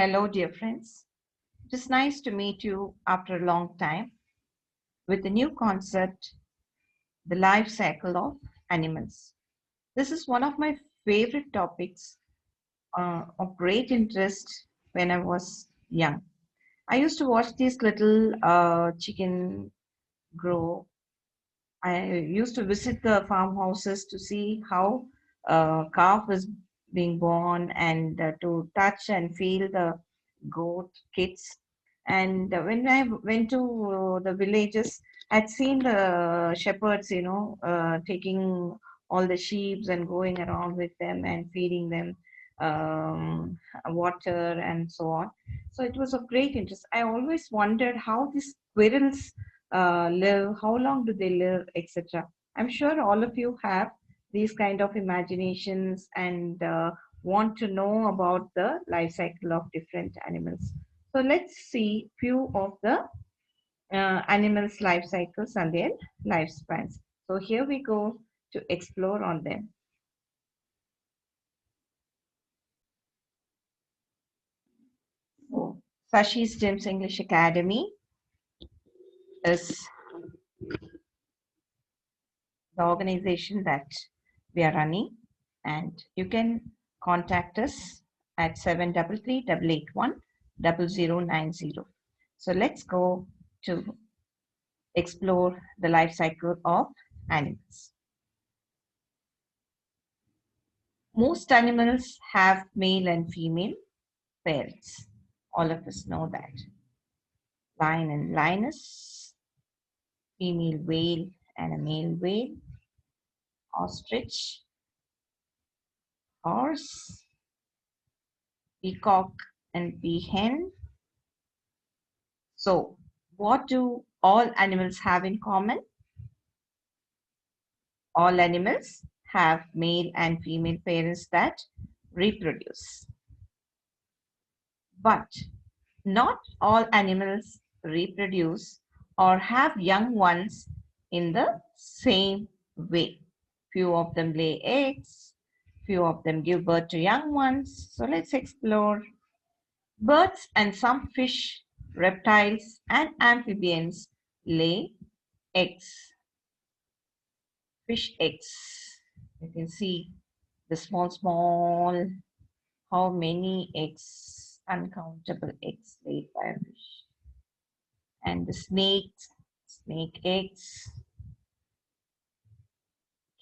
Hello, dear friends. It is nice to meet you after a long time with a new concept, the life cycle of animals. This is one of my favorite topics of great interest when I was young. I used to watch these little chicken grow. I used to visit the farmhouses to see how calf is being born and to touch and feel the goat kids. And when I went to the villages, I'd seen the shepherds, taking all the sheep and going around with them and feeding them water and so on. So it was of great interest. I always wondered how these squirrels live, how long do they live, etc. I'm sure all of you have these kind of imaginations and want to know about the life cycle of different animals. So let's see few of the animals' life cycles and their lifespans. So here we go to explore on them. So, Sashi Stims English Academy is the organization that we are running, and you can contact us at 733-881-0090. So let's go to explore the life cycle of animals. Most animals have male and female parents. All of us know that. Lion and lioness, female whale and a male whale, ostrich, horse, peacock and peahen. So, what do all animals have in common? All animals have male and female parents that reproduce. But not all animals reproduce or have young ones in the same way. Few of them lay eggs, few of them give birth to young ones. So let's explore. Birds and some fish, reptiles, and amphibians lay eggs, fish eggs. You can see the small, how many eggs, uncountable eggs laid by a fish. And the snake eggs,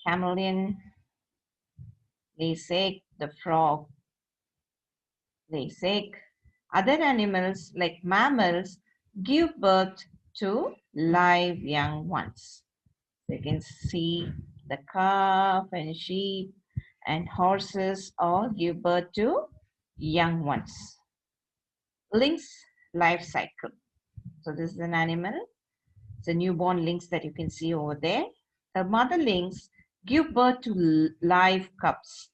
chameleon lays egg, the frog lays egg. Other animals like mammals give birth to live young ones. You can see the calf and sheep and horses all give birth to young ones. Lynx life cycle. So this is an animal. It's a newborn lynx that you can see over there. The mother lynx give birth to live cubs.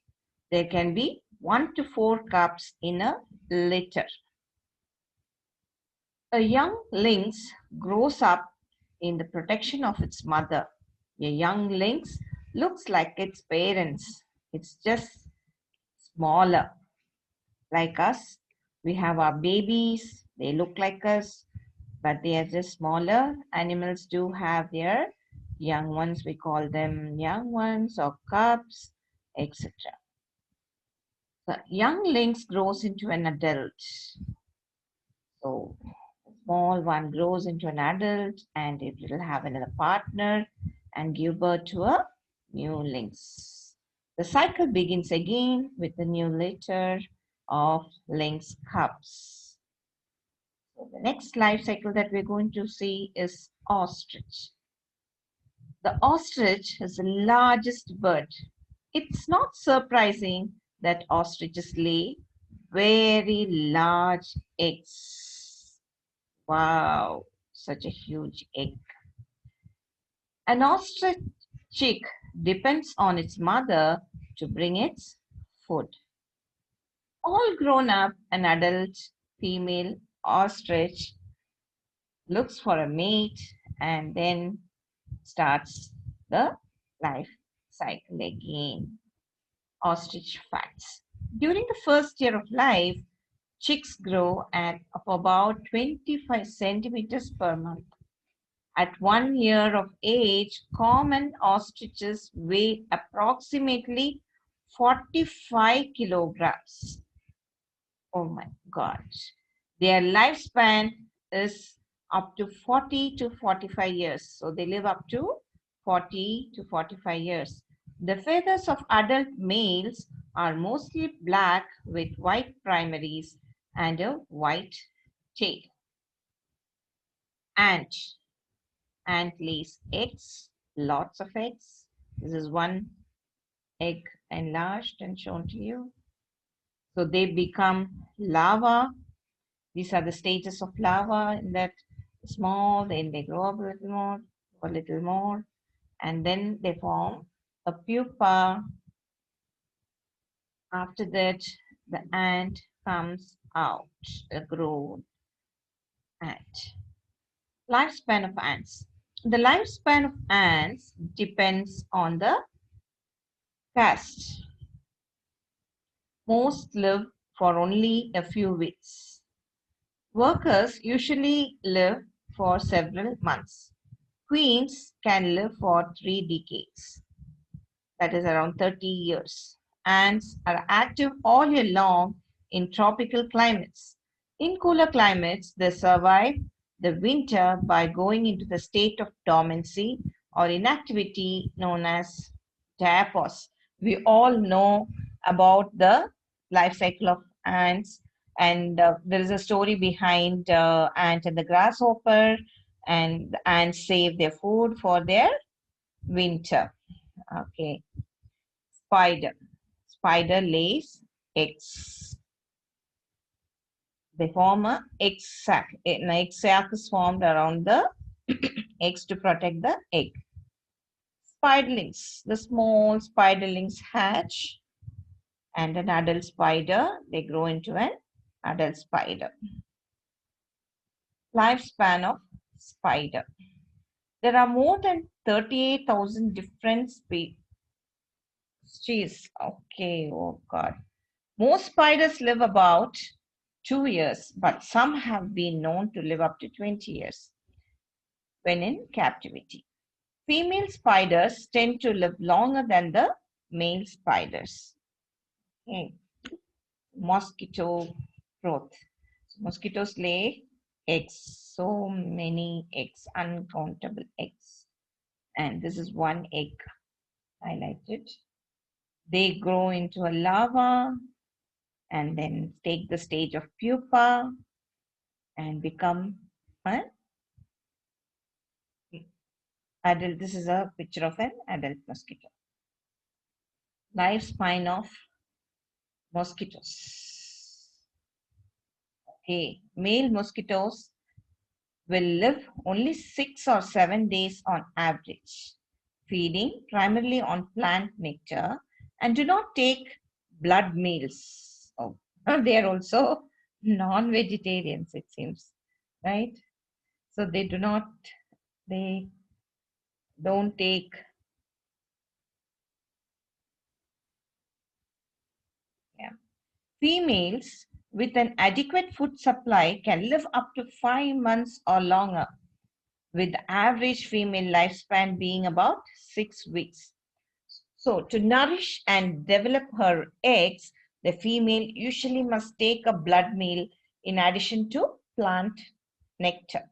There can be 1 to 4 cubs in a litter. A young lynx grows up in the protection of its mother. A young lynx looks like its parents. It's just smaller. Like us, we have our babies. They look like us, but they are just smaller. Animals do have their young ones. We call them young ones or cubs, etc. The young lynx grows into an adult. So the small one grows into an adult and it will have another partner and give birth to a new lynx. The cycle begins again with the new litter of lynx cubs. So the next life cycle that we're going to see is ostrich. The ostrich is the largest bird. It's not surprising that ostriches lay very large eggs. Wow, such a huge egg. An ostrich chick depends on its mother to bring its food. All grown up, an adult female ostrich looks for a mate and then starts the life cycle again. Ostrich facts. During the first year of life, Chicks grow at of about 25 centimeters per month. At 1 year of age, common ostriches weigh approximately 45 kilograms. Oh my gosh. Their lifespan is up to 40 to 45 years. So they live up to 40 to 45 years. The feathers of adult males are mostly black with white primaries and a white tail. Ant. Ant lays eggs, lots of eggs. This is one egg enlarged and shown to you. So they become larva. These are the stages of larva in that small, then they grow up a little more, and then they form a pupa. After that, the ant comes out, a grown ant. Lifespan of ants. The lifespan of ants depends on the caste. Most live for only a few weeks. Workers usually live for several months. Queens can live for 3 decades, that is around 30 years. Ants are active all year long in tropical climates. In cooler climates, they survive the winter by going into the state of dormancy or inactivity known as diapause. We all know about the life cycle of ants, and there is a story behind ant and the grasshopper, and the ants save their food for their winter. Okay. Spider. Spider lays eggs. They form a egg sac. An egg sac is formed around the eggs to protect the egg. Spiderlings. The small spiderlings hatch, and an adult spider, they grow into an adult spider. Lifespan of spider. There are more than 38,000 different species. Okay, oh God. Most spiders live about 2 years, but some have been known to live up to 20 years when in captivity. Female spiders tend to live longer than the male spiders. Okay. Mosquito growth. Mosquitoes lay eggs, so many eggs, uncountable eggs. And this is one egg highlighted. They grow into a larva and then take the stage of pupa and become an adult. This is a picture of an adult mosquito. Lifespan of mosquitoes. Okay, male mosquitoes will live only 6 or 7 days on average, feeding primarily on plant nectar and do not take blood meals. Oh, they are also non-vegetarians, it seems, right? So they don't take females with an adequate food supply can live up to 5 months or longer, with the average female lifespan being about 6 weeks. So, to nourish and develop her eggs, the female usually must take a blood meal in addition to plant nectar.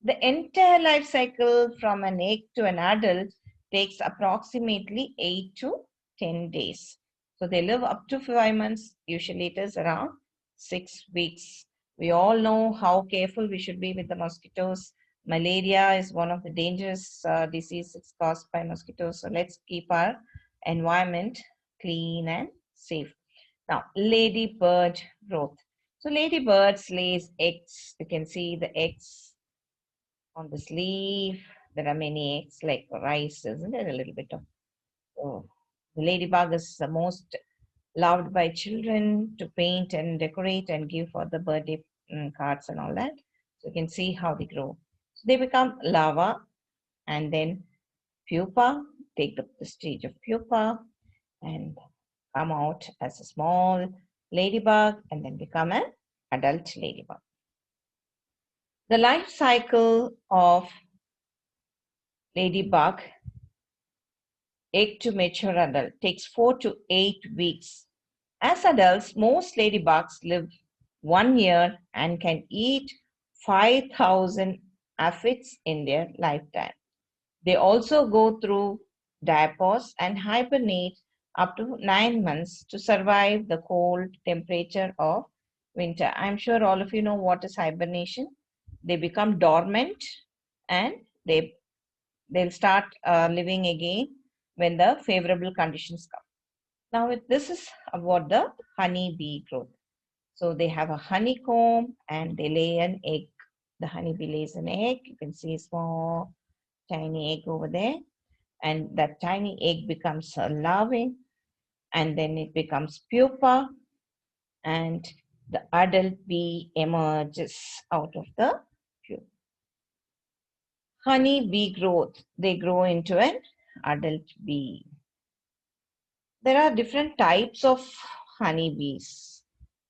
The entire life cycle from an egg to an adult takes approximately 8 to 10 days. So they live up to 5 months. Usually it is around 6 weeks. We all know how careful we should be with the mosquitoes. Malaria is one of the dangerous diseases caused by mosquitoes. So let's keep our environment clean and safe. Now, ladybird growth. So ladybirds lays eggs. You can see the eggs on this leaf. There are many eggs like rice, isn't there? A little bit of. Oh, the ladybug is the most loved by children to paint and decorate and give for the birthday cards and all that. So you can see how they grow. So they become larva and then pupa, take the stage of pupa and come out as a small ladybug and then become an adult ladybug. The life cycle of ladybug egg to mature adult takes 4 to 8 weeks. As adults, most ladybugs live 1 year and can eat 5,000 aphids in their lifetime. They also go through diapause and hibernate up to 9 months to survive the cold temperature of winter. I'm sure all of you know what is hibernation. They become dormant and they'll start living again when the favorable conditions come. Now, this is about the honey bee growth. So they have a honeycomb and they lay an egg. The honeybee lays an egg. You can see a small tiny egg over there. And that tiny egg becomes a larvae, and then it becomes pupa, and the adult bee emerges out of the pupa. Honey bee growth, they grow into an adult bee. There are different types of honeybees.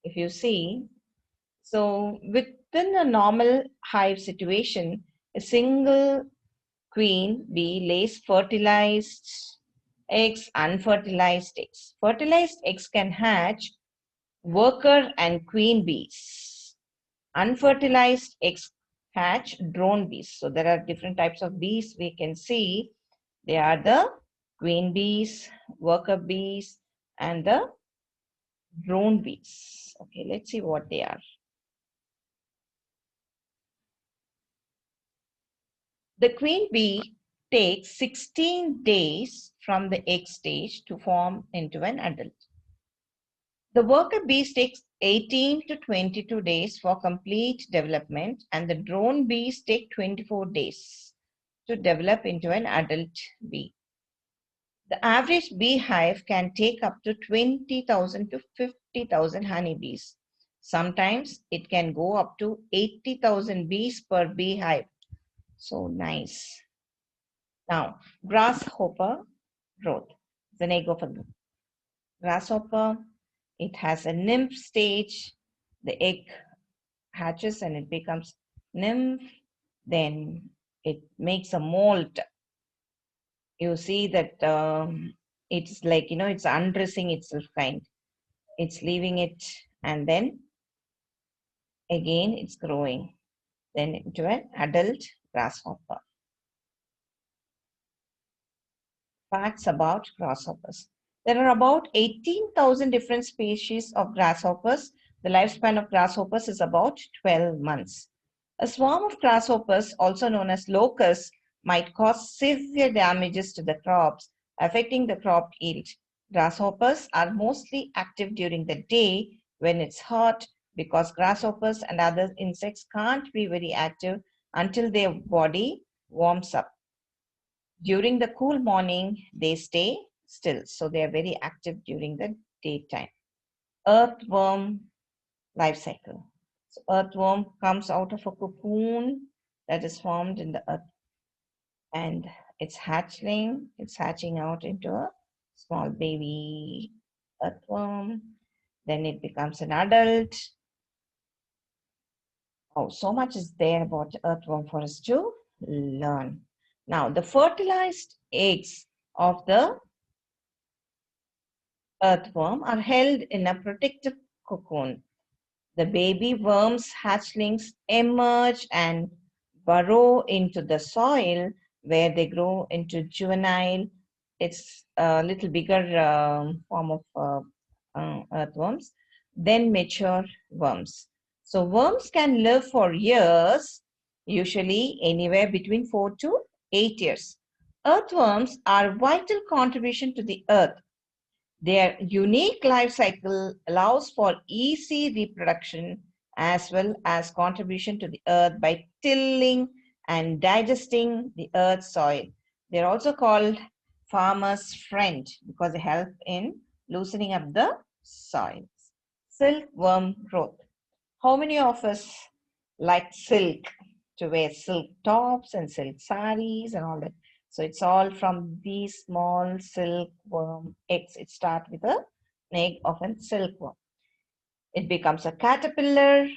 If you see, so within a normal hive situation, a single queen bee lays fertilized eggs, unfertilized eggs. Fertilized eggs can hatch worker and queen bees. Unfertilized eggs hatch drone bees. So there are different types of bees we can see. They are the queen bees, worker bees, and the drone bees. Okay, let's see what they are. The queen bee takes 16 days from the egg stage to form into an adult. The worker bees takes 18 to 22 days for complete development, and the drone bees take 24 days to develop into an adult bee. The average beehive can take up to 20,000 to 50,000 honeybees. Sometimes it can go up to 80,000 bees per beehive. So nice. Now, grasshopper growth. It's an egg of a grasshopper. It has a nymph stage. The egg hatches and it becomes nymph. Then it makes a molt. You see that it's like, it's undressing itself kind. It's leaving it and then again it's growing. Then into an adult grasshopper. Facts about grasshoppers. There are about 18,000 different species of grasshoppers. The lifespan of grasshoppers is about 12 months. A swarm of grasshoppers, also known as locusts, might cause severe damages to the crops, affecting the crop yield. Grasshoppers are mostly active during the day when it's hot because grasshoppers and other insects can't be very active until their body warms up. During the cool morning, they stay still. So they are very active during the daytime. Earthworm life cycle. So earthworm comes out of a cocoon that is formed in the earth. And it's hatching out into a small baby earthworm. Then it becomes an adult. Oh, so much is there about earthworm for us to learn. Now, the fertilized eggs of the earthworm are held in a protective cocoon. The baby worms hatchlings emerge and burrow into the soil where they grow into juvenile. It's a little bigger form of earthworms, then mature worms. So worms can live for years, usually anywhere between 4 to 8 years. Earthworms are a vital contribution to the earth. Their unique life cycle allows for easy reproduction as well as contribution to the earth by tilling and digesting the earth's soil. They're also called farmer's friend because they help in loosening up the soil. Silkworm growth. How many of us like silk, to wear silk tops and silk saris and all that? So it's all from these small silkworm eggs. It starts with an egg of a silkworm. It becomes a caterpillar,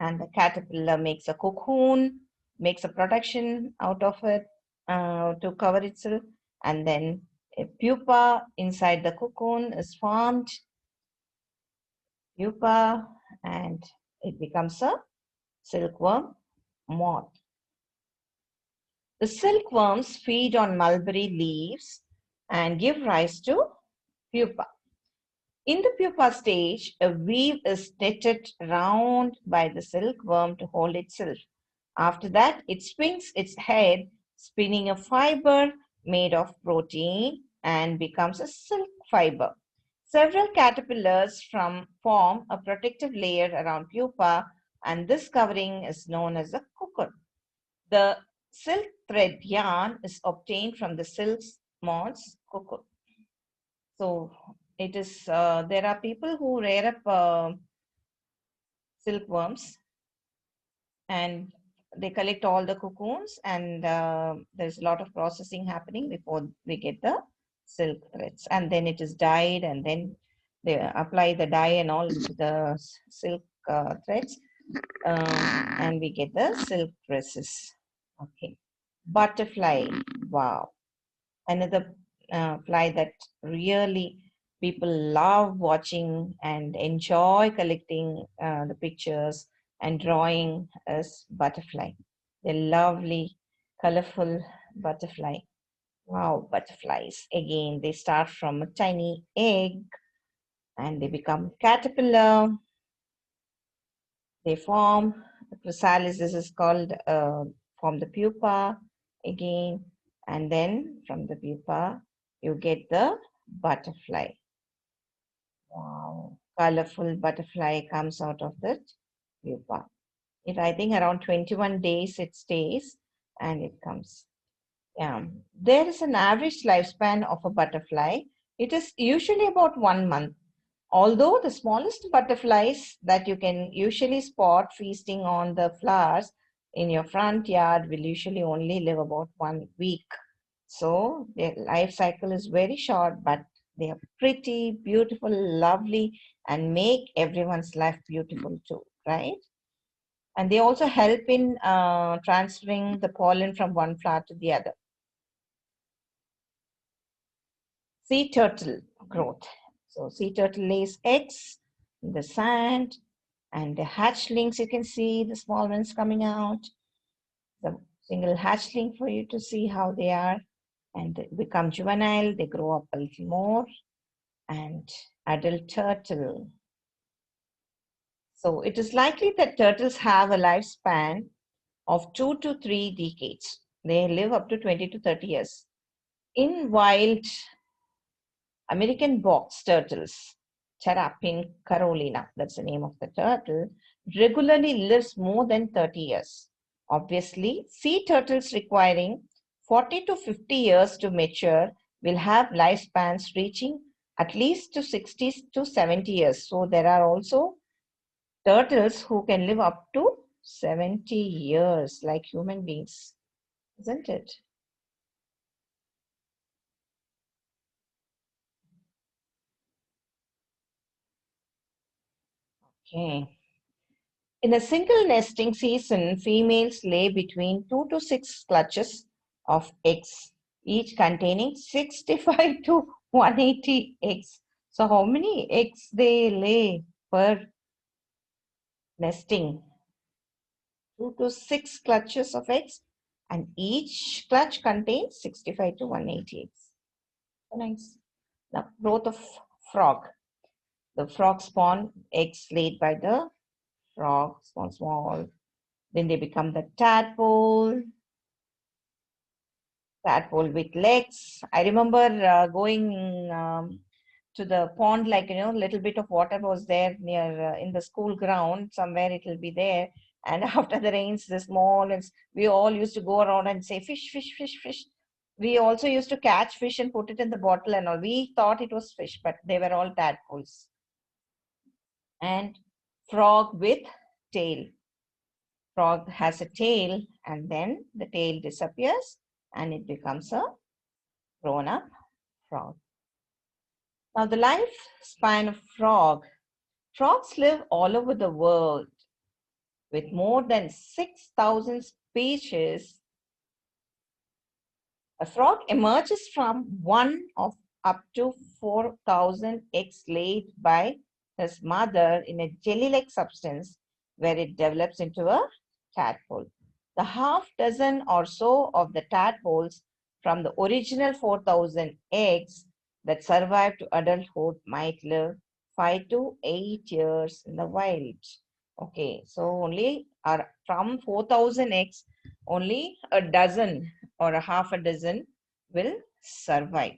and the caterpillar makes a cocoon, makes a production out of it to cover itself, and then a pupa inside the cocoon is formed, pupa, and it becomes a silkworm moth. The silkworms feed on mulberry leaves and give rise to pupa. In the pupa stage, a weave is knitted round by the silkworm to hold itself. After that, it swings its head, spinning a fiber made of protein and becomes a silk fiber. Several caterpillars form a protective layer around pupa, and this covering is known as a cocoon. The silk thread yarn is obtained from the silk moth's cocoon. So it is. There are people who rear up silkworms, and they collect all the cocoons, and there's a lot of processing happening before we get the silk threads, and then it is dyed, and then they apply the dye and all into the silk threads, and we get the silk dresses. Okay, butterfly. Wow, another fly that really people love watching and enjoy collecting the pictures and drawing is butterfly. They're lovely, colorful butterfly. Wow, butterflies. Again, they start from a tiny egg and they become caterpillar. They form the chrysalis. This is called from the pupa again, and then from the pupa you get the butterfly. Wow, colorful butterfly comes out of the pupa. It, I think, around 21 days it stays and it comes. Yeah, there is an average lifespan of a butterfly. It is usually about 1 month. Although the smallest butterflies that you can usually spot feasting on the flowers in your front yard will usually only live about 1 week. So their life cycle is very short, but they are pretty, beautiful, lovely, and make everyone's life beautiful too, right? And they also help in transferring the pollen from one flower to the other. Sea turtle growth. So sea turtle lays eggs in the sand, and the hatchlings, you can see the small ones coming out. The single hatchling for you to see how they are, and they become juvenile. They grow up a little more, and adult turtle. So it is likely that turtles have a lifespan of 2 to 3 decades. They live up to 20 to 30 years. In wild, American box turtles, Terrapin carolina, that's the name of the turtle, regularly lives more than 30 years. Obviously, sea turtles requiring 40 to 50 years to mature will have lifespans reaching at least to 60 to 70 years. So there are also turtles who can live up to 70 years like human beings, isn't it? Okay. In a single nesting season, females lay between 2 to 6 clutches of eggs, each containing 65 to 180 eggs. So, how many eggs they lay per nesting? 2 to 6 clutches of eggs, and each clutch contains 65 to 180 eggs. So nice. Now, growth of frog. The frog spawn eggs laid by the frog, small, small. Then they become the tadpole with legs. I remember going to the pond, like, little bit of water was there near in the school ground, somewhere it will be there. And after the rains, the small, and we all used to go around and say, fish, fish, fish, fish. We also used to catch fish and put it in the bottle and all. We thought it was fish, but they were all tadpoles. And frog with tail. Frog has a tail, and then the tail disappears and it becomes a grown up frog. Now, the lifespan of frog Frogs live all over the world with more than 6,000 species. A frog emerges from one of up to 4,000 eggs laid by his mother in a jelly-like substance where it develops into a tadpole. The half dozen or so of the tadpoles from the original 4,000 eggs that survive to adulthood might live 5 to 8 years in the wild. Okay, so only from 4,000 eggs, only a dozen or a half a dozen will survive.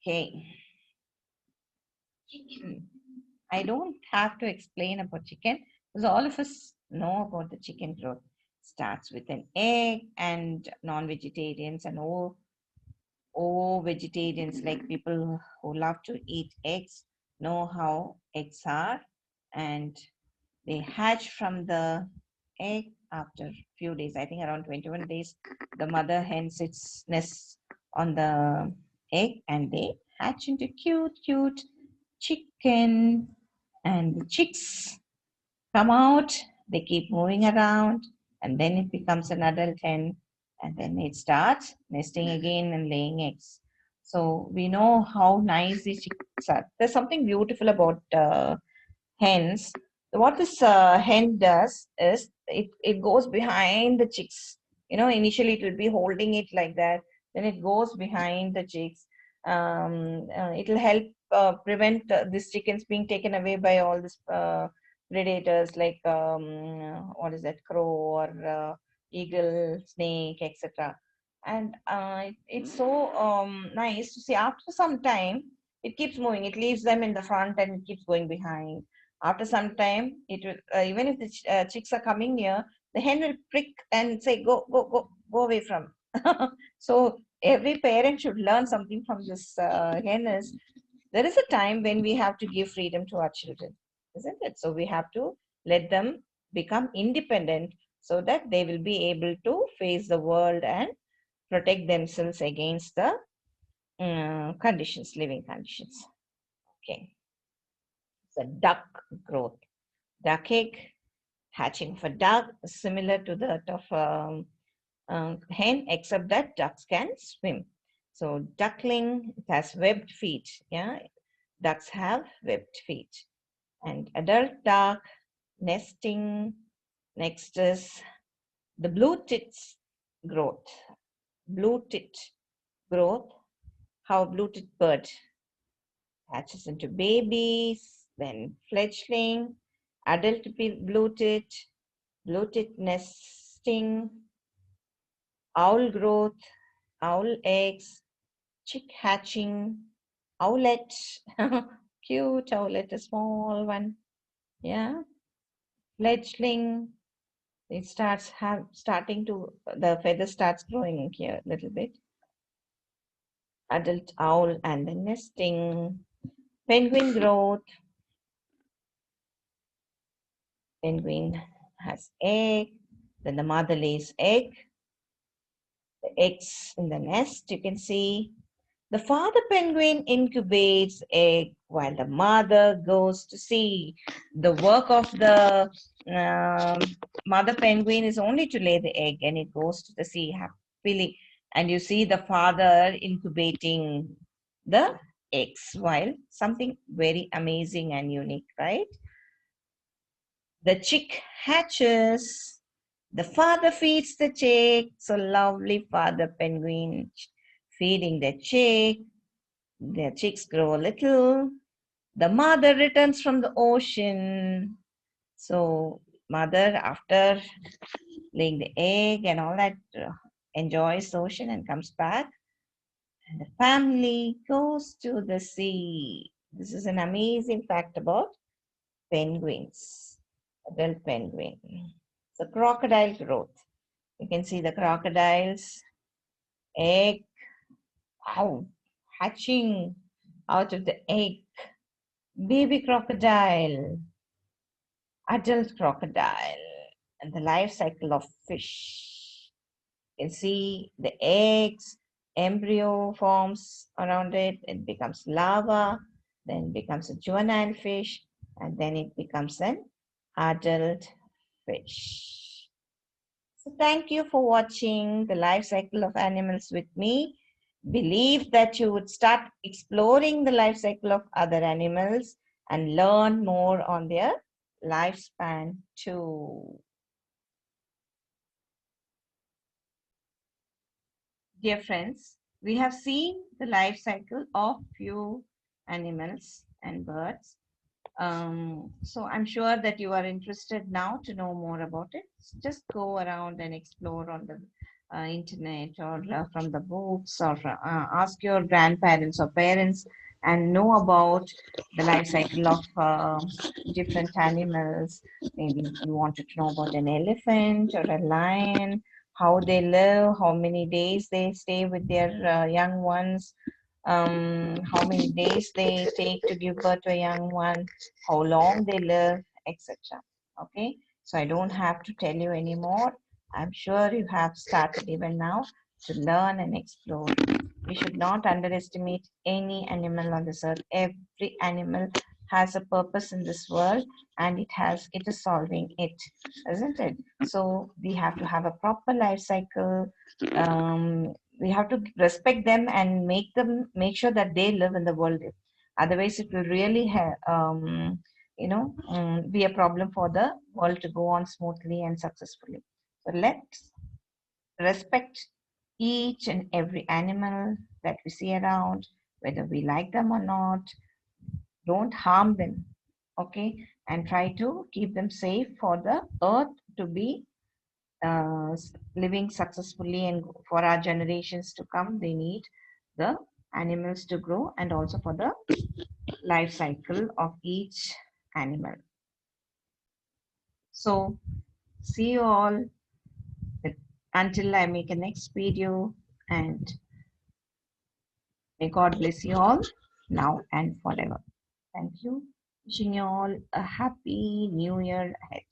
Okay. Chicken. I don't have to explain about chicken because all of us know about the chicken growth. Starts with an egg, and non-vegetarians and all vegetarians, like people who love to eat eggs, know how eggs are, and they hatch from the egg after a few days. I think around 21 days, the mother hen sits nest on the egg, and they hatch into cute chicken. And the chicks come out, they keep moving around, and then it becomes an adult hen, and then it starts nesting again and laying eggs. So we know how nice these chicks are. There's something beautiful about hens. What this hen does is it goes behind the chicks. Initially it will be holding it like that. Then it goes behind the chicks. It will help prevent these chickens being taken away by all these predators like what is that, crow or eagle, snake, etc. And it's so nice to see. After some time, it keeps moving. It leaves them in the front and it keeps going behind. After some time, it will even if the chicks are coming near, the hen will prick and say, "Go, go, go, go away from." So every parent should learn something from this hen. Is there is a time when we have to give freedom to our children, isn't it? So we have to let them become independent so that they will be able to face the world and protect themselves against the conditions, living conditions. Okay. The duck growth. Duck egg, hatching of a duck, similar to that of hen, except that ducks can swim. So duckling, it has webbed feet. Yeah, ducks have webbed feet. And adult duck nesting. Next is the blue tits growth. Blue tit growth. How blue tit bird hatches into babies, then fledgling, adult blue tit nesting, owl growth, owl eggs, chick hatching, owlet, cute owlet, a small one, yeah, fledgling. It starting to, the feather starts growing here a little bit. Adult owl and then nesting, penguin growth. Penguin has egg, then the mother lays egg, the eggs in the nest, you can see. The father penguin incubates egg while the mother goes to sea. The work of the mother penguin is only to lay the egg, and it goes to the sea happily. And you see the father incubating the eggs, while something very amazing and unique, right? The chick hatches. The father feeds the chick. So lovely father penguin feeding the chick. The chicks grow a little. The mother returns from the ocean. So mother, after laying the egg and all that, enjoys the ocean and comes back. And the family goes to the sea. This is an amazing fact about penguins, adult penguin. So crocodile growth. You can see the crocodiles, egg, wow, hatching out of the egg. Baby crocodile, adult crocodile, and the life cycle of fish. You can see the eggs, embryo forms around it, it becomes larva, then becomes a juvenile fish, and then it becomes an adult fish. So thank you for watching the life cycle of animals with me. Believe that you would start exploring the life cycle of other animals and learn more on their lifespan too. Dear friends, we have seen the life cycle of few animals and birds. So I'm sure that you are interested now to know more about it. Just go around and explore on the internet or from the books, or ask your grandparents or parents and know about the life cycle of different animals. Maybe you wanted to know about an elephant or a lion, how they live, how many days they stay with their young ones, how many days they take to give birth to a young one, how long they live, etc. Okay, so I don't have to tell you anymore. I'm sure you have started even now to learn and explore. We should not underestimate any animal on this earth. Every animal has a purpose in this world, and it is solving it, isn't it? So we have to have a proper life cycle. We have to respect them and make sure that they live in the world. Otherwise it will really be a problem for the world to go on smoothly and successfully. So let's respect each and every animal that we see around, whether we like them or not. Don't harm them, okay? And try to keep them safe for the earth to be living successfully, and for our generations to come they need the animals to grow, and also for the life cycle of each animal. So see you all until I make a next video, and may God bless you all now and forever. Thank you. Wishing you all a happy new year ahead.